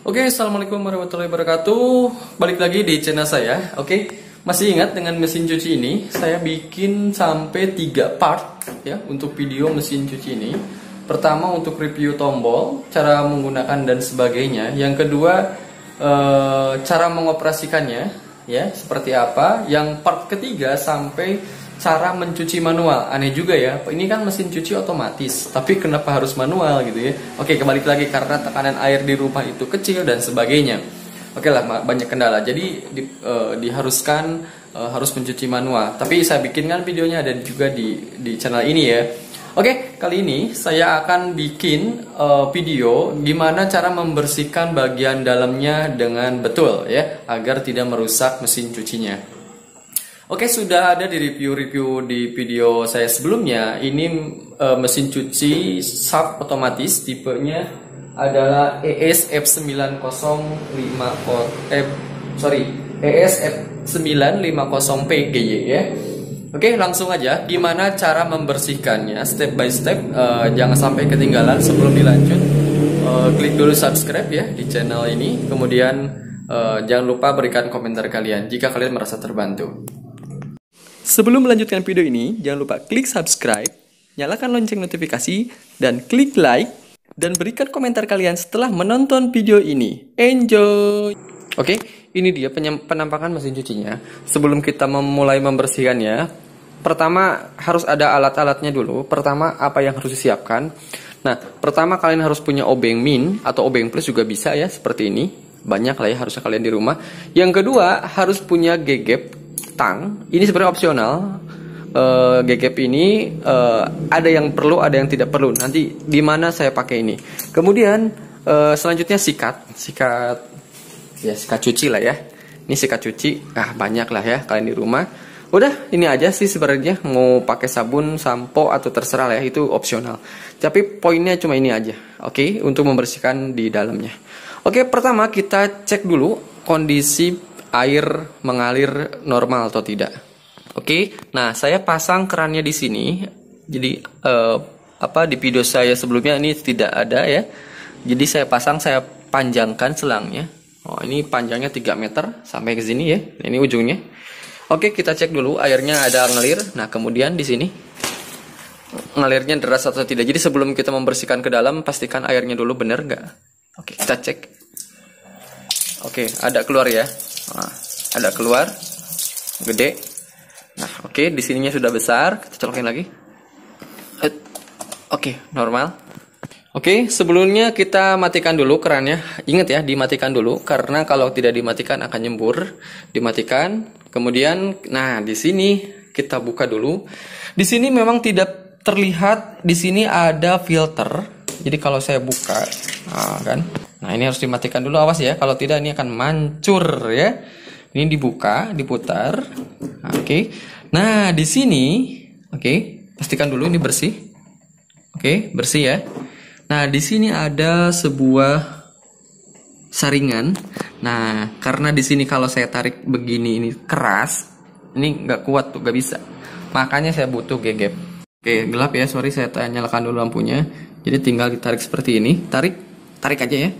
Oke, assalamualaikum warahmatullahi wabarakatuh. Balik lagi di channel saya. Oke, masih ingat dengan mesin cuci ini? Saya bikin sampai 3 part ya untuk video mesin cuci ini. Pertama untuk review tombol, cara menggunakan dan sebagainya. Yang kedua cara mengoperasikannya ya seperti apa. Yang part ketiga sampai cara mencuci manual. Aneh juga ya, ini kan mesin cuci otomatis, tapi kenapa harus manual gitu ya. Oke, kembali lagi karena tekanan air di rumah itu kecil dan sebagainya. Oke lah, banyak kendala, jadi diharuskan harus mencuci manual. Tapi saya bikinkan videonya dan juga di channel ini ya. Oke, kali ini saya akan bikin video gimana cara membersihkan bagian dalamnya dengan betul ya, agar tidak merusak mesin cucinya. Oke, sudah ada di review-review di video saya sebelumnya. Ini mesin cuci sub otomatis, tipenya adalah ES950PGY ya. Oke, langsung aja gimana cara membersihkannya step by step. Jangan sampai ketinggalan. Sebelum dilanjut, klik dulu subscribe ya di channel ini. Kemudian jangan lupa berikan komentar kalian jika kalian merasa terbantu. Sebelum melanjutkan video ini, jangan lupa klik subscribe, nyalakan lonceng notifikasi, dan klik like, dan berikan komentar kalian setelah menonton video ini. Enjoy! Oke, ini dia penampakan mesin cucinya. Sebelum kita memulai membersihkannya, pertama harus ada alat-alatnya dulu. Pertama, apa yang harus disiapkan? Nah, pertama kalian harus punya obeng min atau obeng plus juga bisa ya, seperti ini. Banyak lah ya harusnya kalian di rumah. Yang kedua, harus punya gegep tang. Ini sebenarnya opsional. Gegep ini ada yang perlu, ada yang tidak perlu. Nanti di mana saya pakai ini. Kemudian selanjutnya sikat cuci lah ya. Ini sikat cuci. Banyak lah ya kalian di rumah. Udah, ini aja sih sebenarnya. Mau pakai sabun, sampo atau terserah lah ya, itu opsional. Tapi poinnya cuma ini aja. Oke, untuk membersihkan di dalamnya. Oke, pertama kita cek dulu kondisi air mengalir normal atau tidak. Oke, nah saya pasang kerannya di sini. Jadi di video saya sebelumnya ini tidak ada ya. Jadi saya pasang, saya panjangkan selangnya. Oh, ini panjangnya 3 meter sampai ke sini ya. Ini ujungnya. Oke, kita cek dulu airnya ada ngalir. Nah, kemudian di sini ngalirnya deras atau tidak. Jadi sebelum kita membersihkan ke dalam, pastikan airnya dulu benar nggak. Oke, kita cek. Oke, ada keluar ya. Nah, ada keluar gede. Nah, oke, di sininya sudah besar. Kita colokin lagi. Oke, normal. Oke, sebelumnya kita matikan dulu kerannya. Ingat ya, dimatikan dulu karena kalau tidak dimatikan akan nyembur. Dimatikan. Kemudian, nah di sini kita buka dulu. Di sini memang tidak terlihat. Di sini ada filter. Jadi kalau saya buka, nah ini harus dimatikan dulu, awas ya. Kalau tidak ini akan mancur ya. Ini dibuka, diputar. Oke. Nah di sini, pastikan dulu ini bersih. Oke, bersih ya. Nah di sini ada sebuah saringan. Nah karena di sini kalau saya tarik begini ini keras, ini nggak kuat tuh, nggak bisa. Makanya saya butuh gegep. Oke, gelap ya, sorry, saya nyalakan dulu lampunya. Jadi tinggal ditarik seperti ini, tarik aja ya.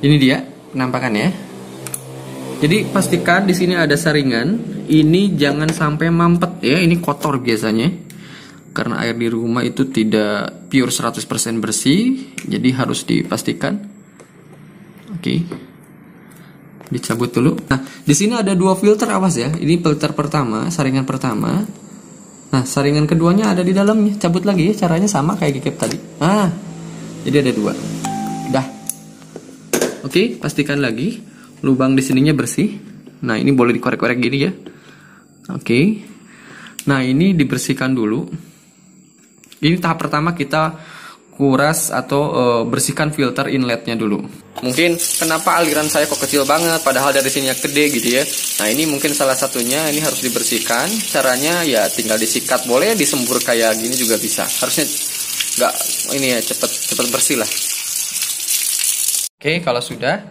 Ini dia penampakannya. Jadi pastikan di sini ada saringan. Ini jangan sampai mampet ya, ini kotor biasanya. Karena air di rumah itu tidak pure 100% bersih, jadi harus dipastikan. Oke. Dicabut dulu. Nah, di sini ada 2 filter, awas ya. Ini filter pertama, saringan pertama. Nah, saringan keduanya ada di dalamnya. Cabut lagi ya, caranya sama kayak gegep tadi. Jadi ada 2. Dah. Oke, pastikan lagi lubang di sininya bersih. Nah, ini boleh dikorek-korek gini ya. Oke. Nah, ini dibersihkan dulu. Ini tahap pertama, kita kuras atau bersihkan filter inletnya dulu. Mungkin kenapa aliran saya kok kecil banget padahal dari sininya gede gitu ya. Nah, ini mungkin salah satunya, ini harus dibersihkan. Caranya ya tinggal disikat, boleh disembur kayak gini juga bisa. Harusnya nggak ini ya, cepet bersih lah. Oke, kalau sudah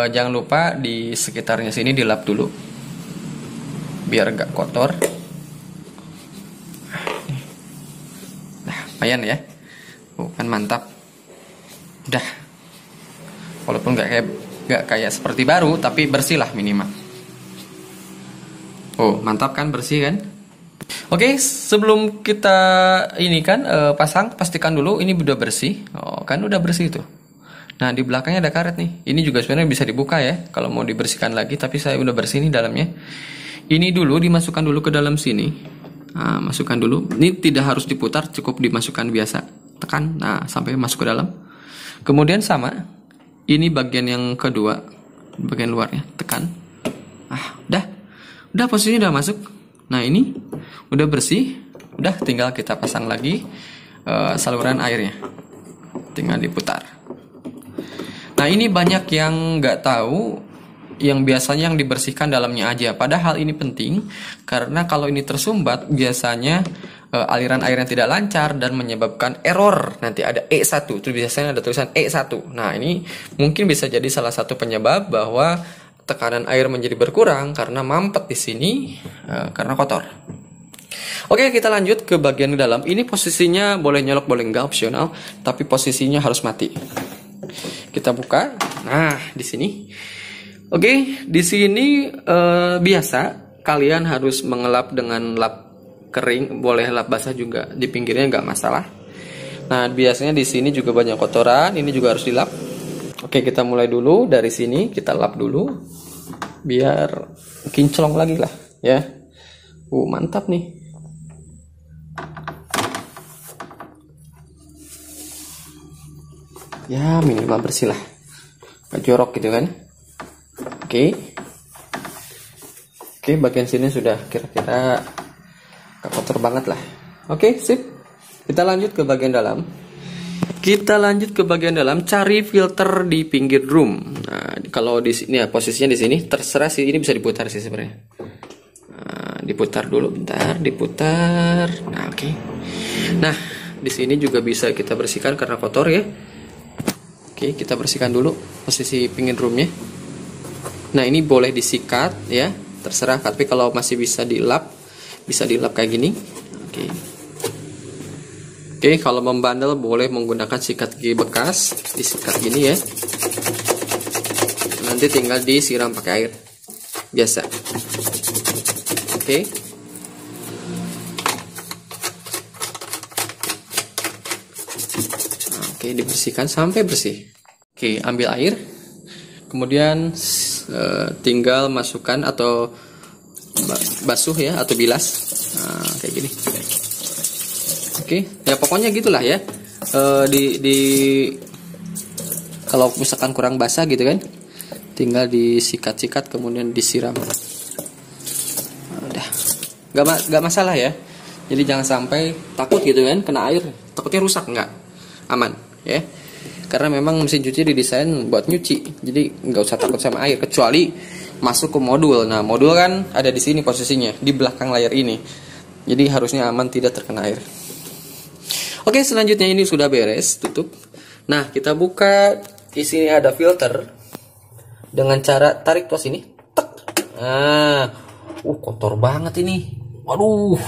jangan lupa di sekitarnya sini dilap dulu biar nggak kotor. Nah, lumayan ya. Kan mantap. Udah. Walaupun nggak kayak seperti baru, tapi bersih lah minimal. Oh, mantap kan, bersih kan? Oke, sebelum kita ini kan pasang, pastikan dulu ini udah bersih. Oh, kan udah bersih tuh. Nah, di belakangnya ada karet nih. Ini juga sebenarnya bisa dibuka ya, kalau mau dibersihkan lagi. Tapi saya udah bersih nih dalamnya. Ini dulu dimasukkan dulu ke dalam sini. Nah, masukkan dulu. Ini tidak harus diputar, cukup dimasukkan biasa. Tekan, nah sampai masuk ke dalam. Kemudian sama. Ini bagian yang kedua, bagian luarnya. Tekan. Ah, udah posisinya udah masuk. Nah, ini udah bersih. Udah tinggal kita pasang lagi saluran airnya. Tinggal diputar. Nah, ini banyak yang nggak tahu, yang biasanya yang dibersihkan dalamnya aja. Padahal ini penting, karena kalau ini tersumbat, biasanya aliran airnya tidak lancar dan menyebabkan error. Nanti ada E1, itu biasanya ada tulisan E1. Nah, ini mungkin bisa jadi salah satu penyebab bahwa tekanan air menjadi berkurang karena mampet di sini, karena kotor. Oke, kita lanjut ke bagian dalam. Ini posisinya boleh nyolok, boleh enggak, opsional, tapi posisinya harus mati. Kita buka. Nah, di sini. Oke, di sini biasa kalian harus mengelap dengan lap kering, boleh lap basah juga di pinggirnya, nggak masalah. Nah, biasanya di sini juga banyak kotoran, ini juga harus dilap. Oke, kita mulai dulu dari sini, kita lap dulu biar kinclong lagi lah ya. Mantap nih. Ya, minimal bersih lah, nggak jorok gitu kan. Oke, bagian sini sudah kira-kira gak kotor banget lah. Oke, sip. Kita lanjut ke bagian dalam. Cari filter di pinggir drum. Nah, kalau di sini ya, posisinya di sini terserah sih, ini bisa diputar sih sebenarnya. Nah, diputar dulu, bentar, diputar. Nah, oke. Nah, di sini juga bisa kita bersihkan karena kotor ya. Oke, kita bersihkan dulu posisi pinggir drumnya. Nah, ini boleh disikat ya, terserah. Tapi kalau masih bisa dilap kayak gini. Oke, kalau membandel boleh menggunakan sikat gigi bekas, disikat gini ya. Nanti tinggal disiram pakai air biasa. Oke, dibersihkan sampai bersih. Oke, ambil air. Kemudian tinggal masukkan atau basuh ya, atau bilas. Nah, kayak gini. Oke, ya pokoknya gitulah ya. Kalau misalkan kurang basah gitu kan, tinggal disikat-sikat kemudian disiram. Udah, nggak masalah ya. Jadi jangan sampai takut gitu kan, kena air, takutnya rusak, nggak, aman ya. Karena memang mesin cuci didesain buat nyuci, jadi nggak usah takut sama air, kecuali masuk ke modul. Nah, modul kan ada di sini posisinya, di belakang layar ini. Jadi harusnya aman, tidak terkena air. Oke, selanjutnya ini sudah beres, tutup. Nah, kita buka. Di sini ada filter. Dengan cara tarik tuas ini. Tek. Nah, kotor banget ini. Waduh.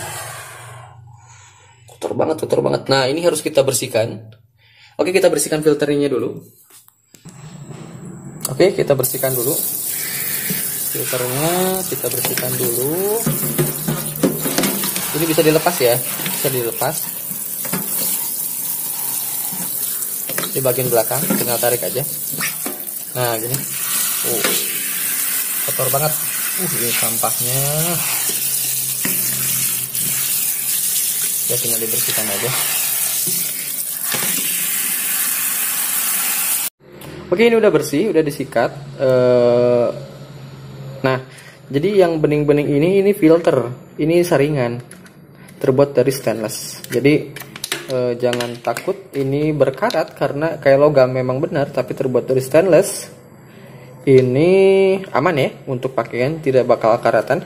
Kotor banget. Nah, ini harus kita bersihkan. Oke, kita bersihkan filternya dulu. Oke, kita bersihkan dulu. Filternya kita bersihkan dulu. Ini bisa dilepas ya, bisa dilepas. Di bagian belakang, tinggal tarik aja. Nah, gini. Kotor banget. Ini sampahnya. Ya, tinggal dibersihkan aja. Oke, ini udah bersih, udah disikat. Nah, jadi yang bening-bening ini filter, ini saringan, terbuat dari stainless. Jadi jangan takut ini berkarat, karena kayak logam memang benar, tapi terbuat dari stainless. Ini aman ya untuk pakaian, tidak bakal karatan.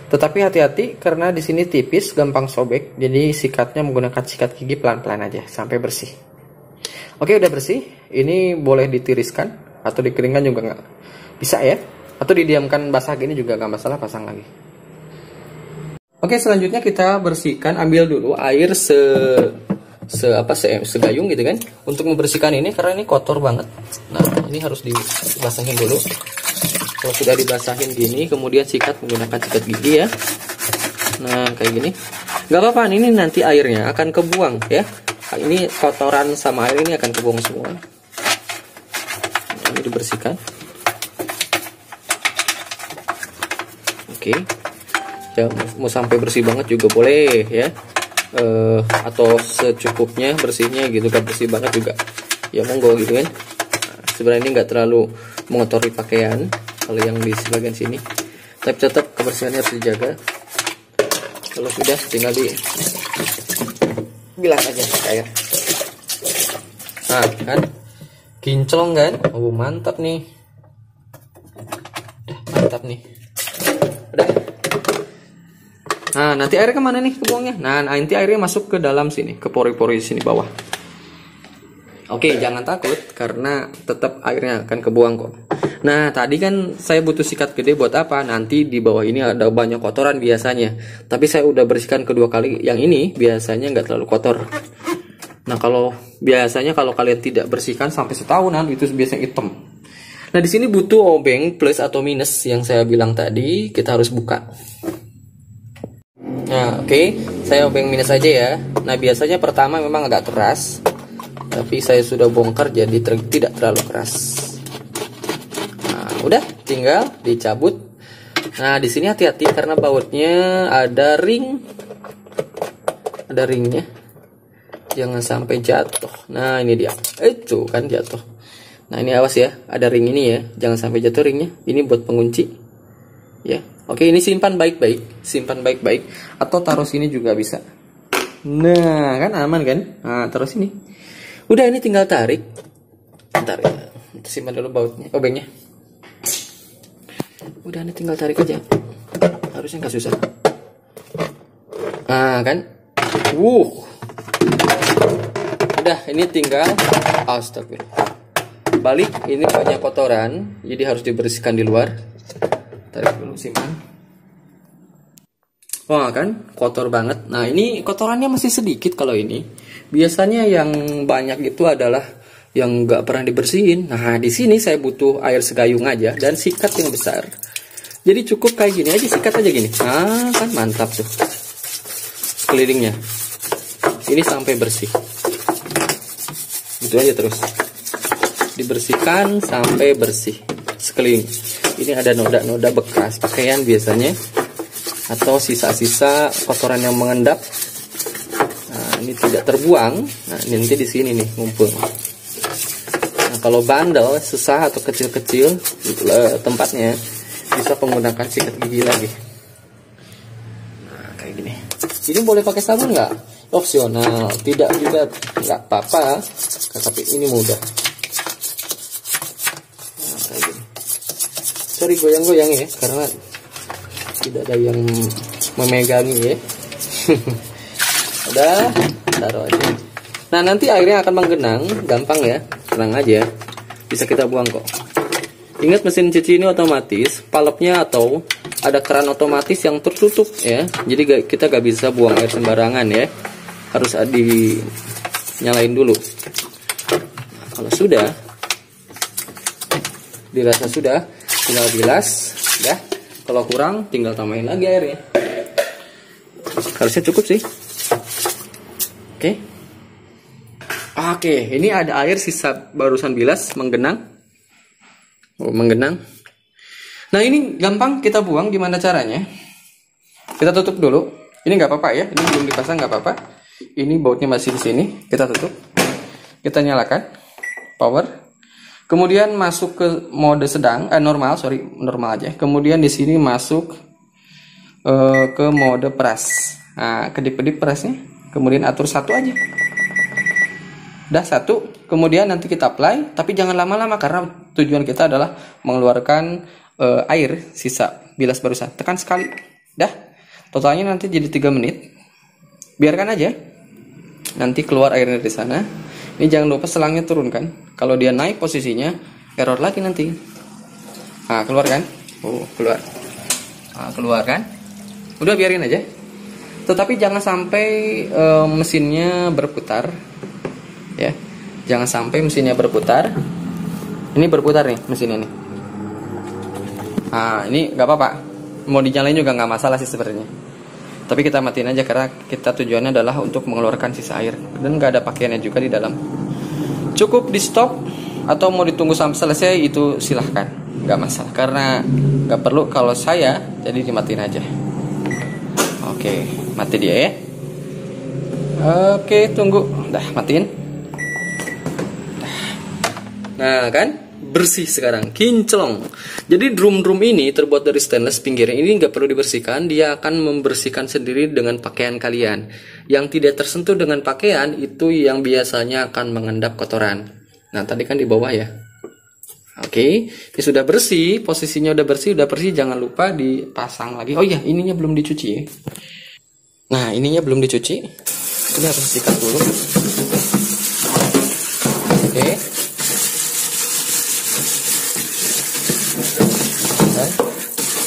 Tetapi hati-hati karena di sini tipis, gampang sobek. Jadi sikatnya menggunakan sikat gigi pelan-pelan aja sampai bersih. Oke, udah bersih. Ini boleh ditiriskan atau dikeringkan juga nggak bisa ya. Atau didiamkan basah gini juga nggak masalah, pasang lagi. Oke, selanjutnya kita bersihkan. Ambil dulu air segayung gitu kan, untuk membersihkan ini karena ini kotor banget. Nah, ini harus dibasahin dulu. Kalau sudah dibasahin gini, kemudian sikat menggunakan sikat gigi ya. Nah, kayak gini. Nggak apa-apa, ini nanti airnya akan kebuang ya. Ini kotoran sama air ini akan kebuang semua. Ini dibersihkan. Oke. Ya, mau sampai bersih banget juga boleh ya. Atau secukupnya bersihnya gitu, kan bersih banget juga ya monggo gitu kan. Nah, sebenarnya ini nggak terlalu mengotori pakaian kalau yang di bagian sini, tapi tetap kebersihannya harus dijaga. Kalau sudah tinggal bilas aja pakai air. Nah kan kinclong kan, oh mantap nih, mantap nih, udah. Nah, nanti airnya kemana nih kebuangnya? Nah, nanti airnya masuk ke dalam sini, ke pori-pori sini bawah. Oke, jangan takut karena tetap airnya akan kebuang kok. Nah, tadi kan saya butuh sikat gede buat apa? Nanti di bawah ini ada banyak kotoran biasanya. Tapi saya udah bersihkan kedua kali. Yang ini biasanya nggak terlalu kotor. Nah, biasanya kalau kalian tidak bersihkan sampai setahunan itu biasanya hitam. Nah, di sini butuh obeng plus atau minus yang saya bilang tadi. Kita harus buka. Nah, oke, saya obeng minus aja ya. Nah, biasanya pertama memang agak keras, tapi saya sudah bongkar jadi tidak terlalu keras. Nah, udah, tinggal dicabut. Nah, di sini hati-hati karena bautnya ada ringnya. Jangan sampai jatuh. Nah, ini dia. Itu kan jatuh. Nah, ini awas ya, ada ring ini ya. Jangan sampai jatuh ringnya. Ini buat pengunci. Ya. Oke, ini simpan baik-baik, atau taruh sini juga bisa. Nah, kan aman kan? Nah, taruh sini. Udah, ini tinggal tarik. Bentar ya. Simpan dulu bautnya, obengnya. Udah, ini tinggal tarik aja. Harusnya nggak susah. Nah, kan? Udah, ini tinggal astagfirullah. Balik, ini banyak kotoran, jadi harus dibersihkan di luar. Tarik dulu, simpan. Wah kan kotor banget. Nah, ini kotorannya masih sedikit. Kalau ini biasanya yang banyak itu adalah yang nggak pernah dibersihin. Nah, di sini saya butuh air segayung aja dan sikat yang besar. Jadi cukup kayak gini aja, sikat aja gini. Nah, kan mantap tuh sekelilingnya. Ini sampai bersih. Gitu aja terus. Dibersihkan sampai bersih sekeliling. Ini ada noda-noda bekas pakaian biasanya, atau sisa-sisa kotoran yang mengendap. Nah, ini tidak terbuang. Nah, ini nanti di sini nih ngumpul. Nah, kalau bandel, susah atau kecil-kecil tempatnya, bisa menggunakan sikat gigi lagi. Nah, kayak gini. Ini boleh pakai sabun nggak? Opsional. Tidak juga nggak apa-apa. Tapi ini mudah. Sorry goyang-goyang ya, karena tidak ada yang memegangi ya. Udah, taruh aja. Nah, nanti airnya akan menggenang, gampang ya, tenang aja, bisa kita buang kok. Ingat mesin cuci ini otomatis, palepnya atau ada keran otomatis yang tertutup ya, jadi kita gak bisa buang air sembarangan ya, harus dinyalain dulu. Nah, kalau sudah, dirasa sudah, tinggal bilas, ya. Kalau kurang, tinggal tambahin lagi airnya. Harusnya cukup sih. Oke, ini ada air sisa barusan bilas menggenang. Menggenang. Nah, ini gampang kita buang. Gimana caranya? Kita tutup dulu. Ini nggak apa-apa ya. Ini belum dipasang nggak apa-apa. Ini bautnya masih di sini. Kita tutup. Kita nyalakan power. Kemudian masuk ke mode sedang, normal aja. Kemudian di sini masuk ke mode press. Nah, kedip-kedip pressnya. Kemudian atur satu aja. Udah satu. Kemudian nanti kita apply, tapi jangan lama-lama karena tujuan kita adalah mengeluarkan air sisa bilas barusan. Tekan sekali. Dah. Totalnya nanti jadi 3 menit. Biarkan aja. Nanti keluar airnya dari sana. Ini jangan lupa selangnya turunkan. Kalau dia naik posisinya, error lagi nanti. Nah, keluar kan? Keluar. Nah, keluar kan? Udah biarin aja. tetapi jangan sampai mesinnya berputar ya, jangan sampai mesinnya berputar. Ini berputar nih mesinnya nih. Nah ini nggak apa-apa, mau dinyalain juga nggak masalah sih sebenarnya, tapi kita matiin aja karena kita tujuannya adalah untuk mengeluarkan sisa air dan nggak ada pakaiannya juga di dalam. Cukup di stop atau mau ditunggu sampai selesai itu silahkan, nggak masalah karena nggak perlu. Kalau saya jadi dimatiin aja. Oke, mati dia ya. Oke, tunggu. Dah, matiin. Nah kan, bersih sekarang, kinclong. Jadi drum ini terbuat dari stainless, pinggirnya ini nggak perlu dibersihkan. Dia akan membersihkan sendiri dengan pakaian kalian. Yang tidak tersentuh dengan pakaian itu yang biasanya akan mengendap kotoran. Nah tadi kan di bawah ya. Oke, ini sudah bersih, posisinya udah bersih, jangan lupa dipasang lagi. Oh iya, ininya belum dicuci ya. Nah, ininya belum dicuci. Ini harus disikat dulu. Oke. Nah,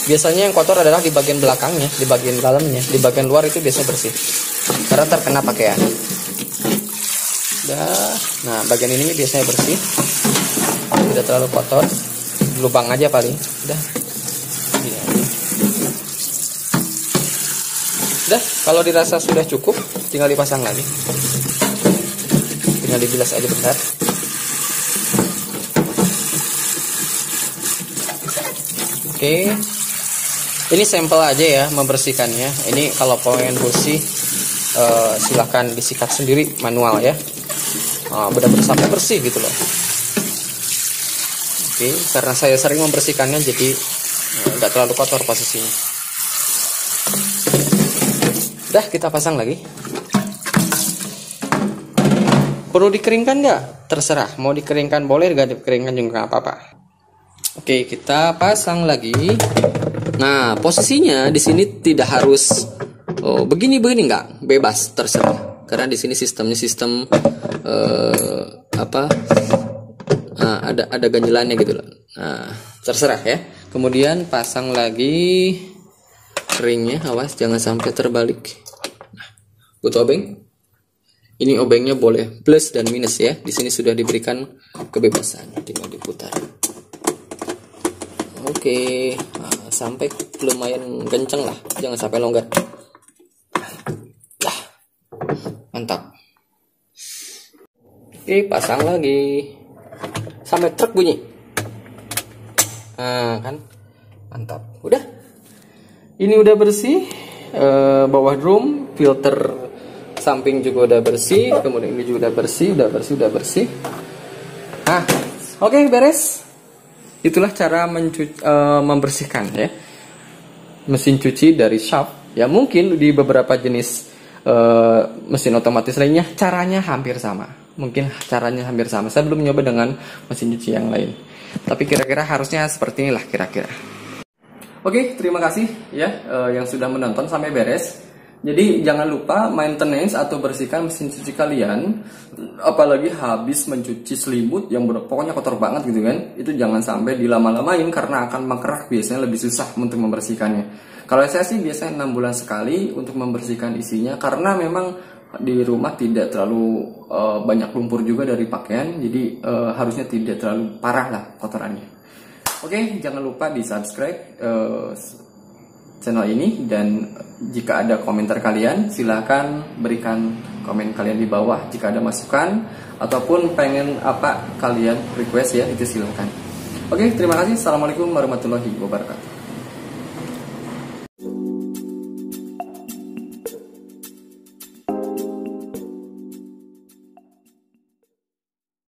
biasanya yang kotor adalah di bagian belakangnya, di bagian dalamnya, di bagian luar itu biasanya bersih. Karena terkena pakaian. Nah, bagian ini biasanya bersih. Tidak terlalu kotor, lubang aja paling. Udah, kalau dirasa sudah cukup, tinggal dipasang lagi. Tinggal dibilas aja bentar. Oke, ini sampel aja ya membersihkannya. Ini kalau pengen bersih, silahkan disikat sendiri manual ya. Benar-benar sampai bersih gitu loh. Oke, karena saya sering membersihkannya jadi nggak terlalu kotor posisinya. Udah, kita pasang lagi. Perlu dikeringkan nggak? Terserah, mau dikeringkan boleh, nggak dikeringkan juga nggak apa-apa. Oke, kita pasang lagi. Nah, posisinya di sini tidak harus begini nggak, bebas, terserah. Karena di sini sistemnya sistem ada ganjelannya gitu loh. Nah, terserah ya. Kemudian pasang lagi ringnya, awas jangan sampai terbalik. Nah, butuh obeng. Ini obengnya boleh plus dan minus ya. Di sini sudah diberikan kebebasan, tinggal diputar. Oke, nah, sampai lumayan kenceng lah, jangan sampai longgar. Nah, mantap. Oke, pasang lagi. Sampai truk bunyi. Nah kan, mantap. Udah, ini udah bersih. Bawah drum, filter samping juga udah bersih. Kemudian ini juga udah bersih. Nah, oke, beres. Itulah cara membersihkan ya mesin cuci dari shaft. Ya mungkin di beberapa jenis mesin otomatis lainnya caranya hampir sama. Saya belum nyoba dengan mesin cuci yang lain, tapi kira-kira harusnya seperti inilah kira-kira. Oke, terima kasih ya yang sudah menonton sampai beres. Jadi jangan lupa maintenance atau bersihkan mesin cuci kalian, apalagi habis mencuci selimut yang pokoknya kotor banget gitu kan. Itu jangan sampai dilama-lamain karena akan mengkerak, biasanya lebih susah untuk membersihkannya. Kalau saya sih biasanya 6 bulan sekali untuk membersihkan isinya, karena memang di rumah tidak terlalu banyak lumpur juga dari pakaian, jadi harusnya tidak terlalu parah lah kotorannya. Oke, jangan lupa di subscribe channel ini, dan jika ada komentar kalian silahkan berikan komen kalian di bawah. Jika ada masukan ataupun pengen apa kalian request ya, itu silahkan. Oke, terima kasih. Assalamualaikum warahmatullahi wabarakatuh.